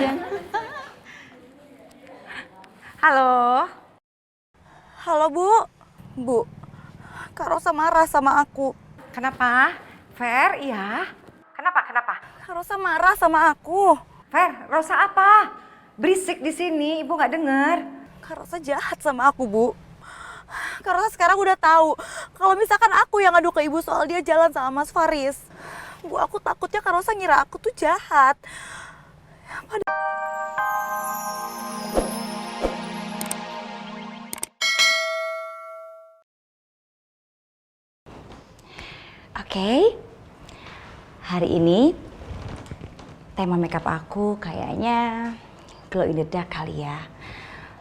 Jen. Halo. Halo Bu. Bu, Kak Rosa marah sama aku. Kenapa? Fer, iya. Kenapa? Kak Rosa marah sama aku. Fer, Rosa apa? Berisik di sini, Ibu nggak dengar. Kak Rosa jahat sama aku, Bu. Kak Rosa sekarang udah tahu kalau misalkan aku yang ngadu ke Ibu soal dia jalan sama Mas Faris. Bu, aku takutnya Kak Rosa ngira aku tuh jahat. Oke, hari ini tema makeup aku kayaknya glow in the dark kali ya.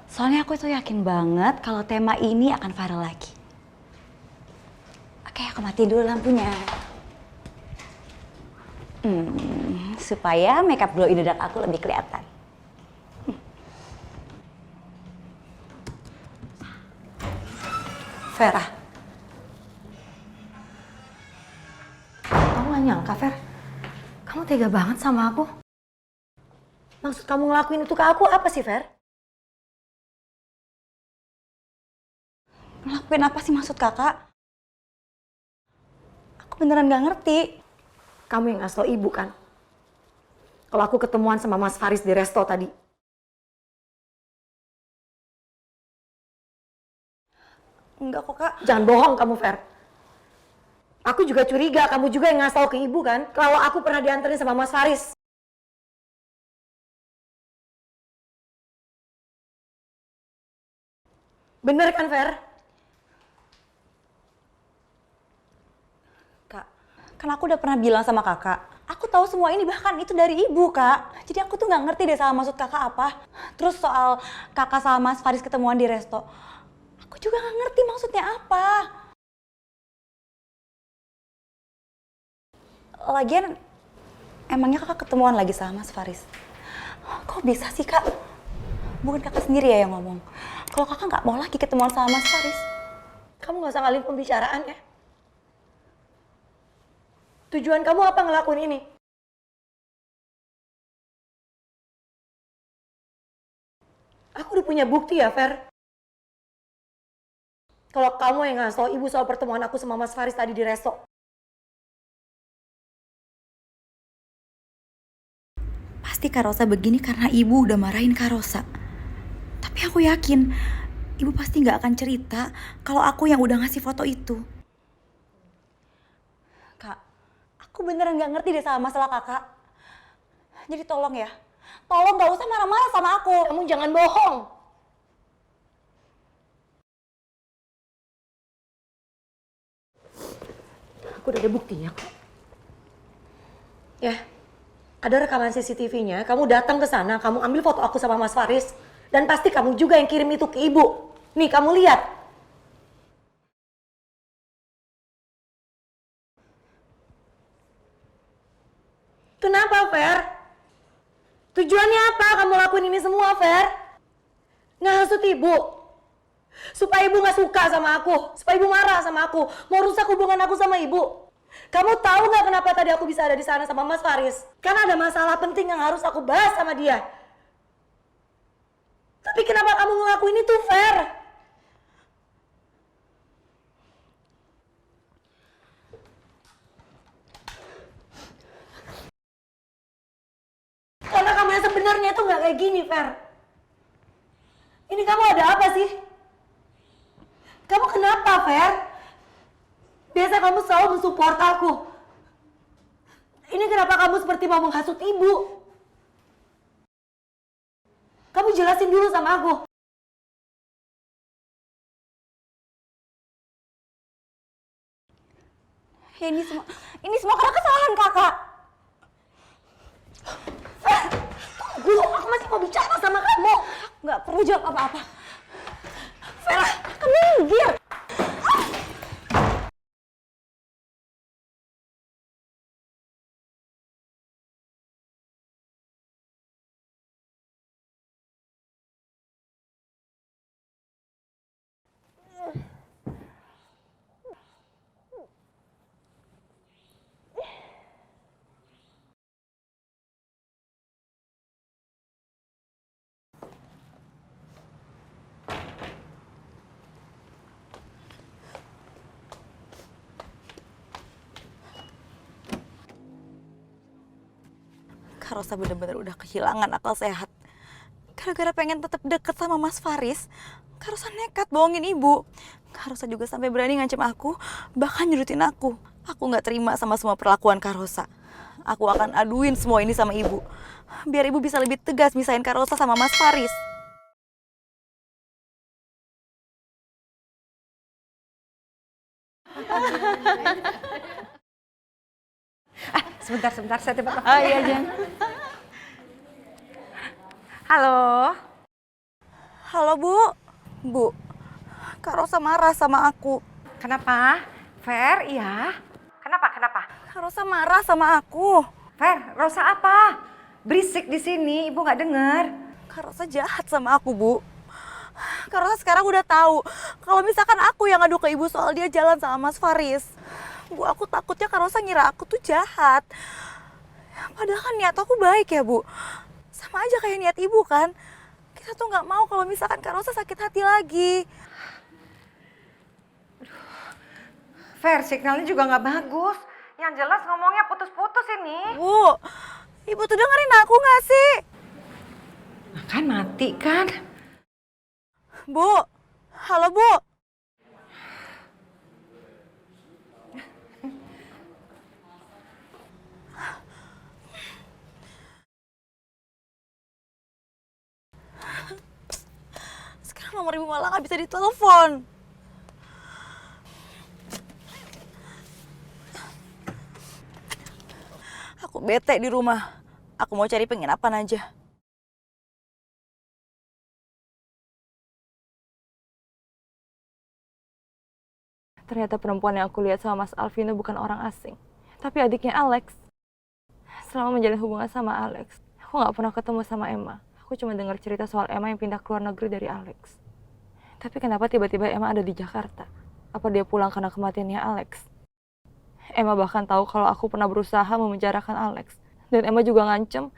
Soalnya aku tuh yakin banget kalau tema ini akan viral lagi. Oke, aku matiin dulu lampunya. Supaya makeup glow in the dark aku lebih kelihatan. Vera, kamu gak nyangka, Ver? Kamu tega banget sama aku. Maksud kamu ngelakuin itu ke aku apa sih, Ver? Ngelakuin apa sih maksud kakak? Aku beneran gak ngerti. Kamu yang ngasih tau Ibu kan? Kalau aku ketemuan sama Mas Faris di resto tadi. Enggak kok kak. Jangan bohong kamu, Ver. Aku juga curiga, kamu juga yang ngasih tau ke Ibu kan? Kalau aku pernah dianterin sama Mas Faris. Bener kan, Ver? Kak, kan aku udah pernah bilang sama kakak, aku tahu semua ini bahkan itu dari ibu kak. Jadi aku tuh nggak ngerti deh sama maksud kakak apa. Terus soal kakak sama Mas Faris ketemuan di resto, aku juga nggak ngerti maksudnya apa. Lagian, emangnya kakak ketemuan lagi sama Mas Faris? Kok bisa sih kak? Bukan kakak sendiri ya yang ngomong. Kalau kakak nggak mau lagi ketemuan sama Mas Faris. Kamu gak usah ngalih pembicaraan ya. Tujuan kamu apa ngelakuin ini? Aku udah punya bukti ya, Fer. Kalau kamu yang ngasih tau Ibu soal pertemuan aku sama Mas Faris tadi di resto. Pasti Kak Rosa begini karena ibu udah marahin Kak Rosa. Tapi aku yakin ibu pasti nggak akan cerita kalau aku yang udah ngasih foto itu. Kak, aku beneran nggak ngerti deh sama masalah kakak. Jadi tolong ya, tolong nggak usah marah-marah sama aku. Kamu jangan bohong. Aku udah ada buktinya kok. Ya, ada rekaman CCTV-nya. Kamu datang ke sana, kamu ambil foto aku sama Mas Faris. Dan pasti kamu juga yang kirim itu ke Ibu. Nih, kamu lihat. Kenapa, Fer? Tujuannya apa kamu lakuin ini semua, Fer? Ngasut Ibu. Supaya Ibu gak suka sama aku. Supaya Ibu marah sama aku. Mau rusak hubungan aku sama Ibu. Kamu tahu gak kenapa tadi aku bisa ada di sana sama Mas Faris? Karena ada masalah penting yang harus aku bahas sama dia. Tapi kenapa kamu ngelakuin itu, Fer? Karena kamu yang sebenarnya itu gak kayak gini, Fer. Ini kamu ada apa sih? Kamu kenapa, Fer? Biasa kamu selalu mensupport aku. Ini kenapa kamu seperti mau menghasut Ibu? Kamu jelasin dulu sama aku. Ya, ini semua karena kesalahan kakak. Fer, tunggu, aku masih mau bicara sama kamu. Nggak perlu jawab apa-apa. Fer, Kamu minggir. Kak Rosa bener-bener udah kehilangan akal sehat. Gara-gara pengen tetap deket sama Mas Faris, Kak Rosa nekat bohongin ibu. Kak Rosa juga sampai berani ngancam aku, bahkan nyurutin aku. Aku nggak terima sama semua perlakuan Kak Rosa. Aku akan aduin semua ini sama ibu. Biar ibu bisa lebih tegas misahin Kak Rosa sama Mas Faris. Sebentar, saya tiba telepon. Oh iya, Jen. Halo. Halo, Bu. Bu, Kak Rosa marah sama aku. Kenapa? Fer, iya. Kenapa? Kak Rosa marah sama aku. Fer, Rosa apa? Berisik di sini, ibu nggak dengar. Kak Rosa jahat sama aku, Bu. Kak Rosa sekarang udah tahu kalau misalkan aku yang ngadu ke ibu soal dia jalan sama Mas Faris. Bu, aku takutnya Kak Rosa ngira aku tuh jahat. Padahal kan niat aku baik ya, Bu. Sama aja kayak niat ibu kan. Kita tuh nggak mau kalau misalkan Kak Rosa sakit hati lagi. Fer, signalnya juga nggak bagus. Yang jelas ngomongnya putus-putus ini. Bu, ibu tuh dengerin aku nggak sih? Kan mati kan? Bu, halo Bu. Sekarang nomor ibu malah nggak bisa ditelepon. Aku bete di rumah. Aku mau cari penginapan aja. Ternyata perempuan yang aku lihat sama Mas Alvino bukan orang asing, tapi adiknya Alex. Selama menjalin hubungan sama Alex, aku nggak pernah ketemu sama Emma. Aku cuma dengar cerita soal Emma yang pindah ke luar negeri dari Alex. Tapi kenapa tiba-tiba Emma ada di Jakarta? Apa dia pulang karena kematiannya Alex? Emma bahkan tahu kalau aku pernah berusaha memenjarakan Alex. Dan Emma juga ngancem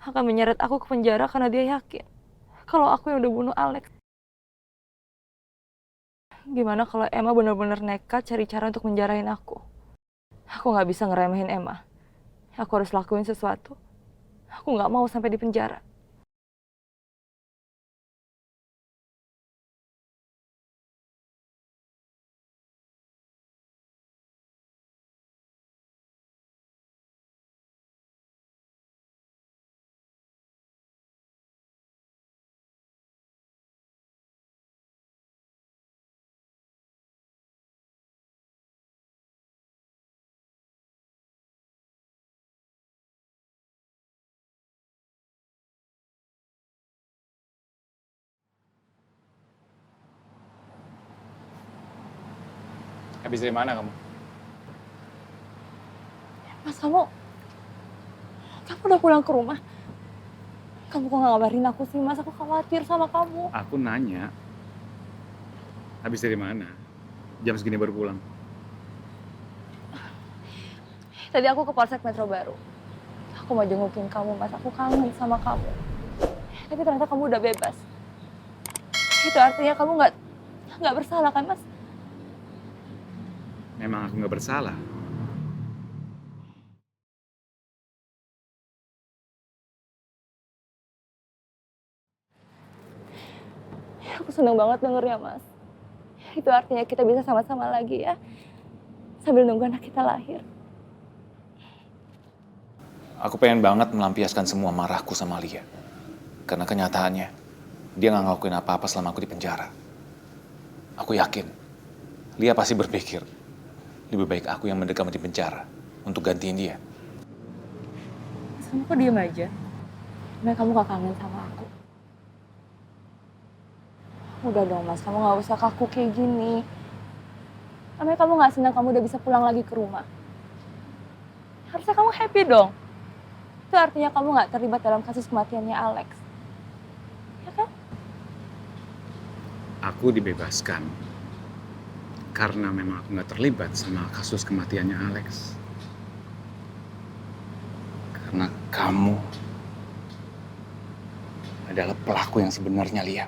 akan menyeret aku ke penjara karena dia yakin kalau aku yang udah bunuh Alex. Gimana kalau Emma benar-benar nekat cari cara untuk menjarahin aku? Aku nggak bisa ngeremehin Emma. Aku harus lakuin sesuatu. Aku nggak mau sampai di penjara. Habis dari mana kamu? Mas, kamu udah pulang ke rumah? Kamu kok nggak ngabarin aku sih, Mas? Aku khawatir sama kamu. Aku nanya. Habis dari mana? Jam segini baru pulang. Tadi aku ke Polsek Metro Baru. Aku mau jengukin kamu, Mas. Aku kangen sama kamu. Tapi ternyata kamu udah bebas. Itu artinya kamu nggak bersalah kan, Mas? Memang aku nggak bersalah. Aku seneng banget dengernya, Mas. Itu artinya kita bisa sama-sama lagi ya. Sambil nunggu anak kita lahir. Aku pengen banget melampiaskan semua marahku sama Lia. Karena kenyataannya, dia nggak ngelakuin apa-apa selama aku di penjara. Aku yakin, Lia pasti berpikir, lebih baik aku yang mendekam di penjara untuk gantiin dia. Mas, kamu kok diem aja? Emang kamu gak kangen sama aku? Udah dong, Mas. Kamu gak usah kaku kayak gini. Emang kamu gak senang kamu udah bisa pulang lagi ke rumah? Harusnya kamu happy dong. Itu artinya kamu gak terlibat dalam kasus kematiannya Alex. Ya kan? Aku dibebaskan. Karena memang aku nggak terlibat sama kasus kematiannya Alex. Karena kamu adalah pelaku yang sebenarnya, Lia.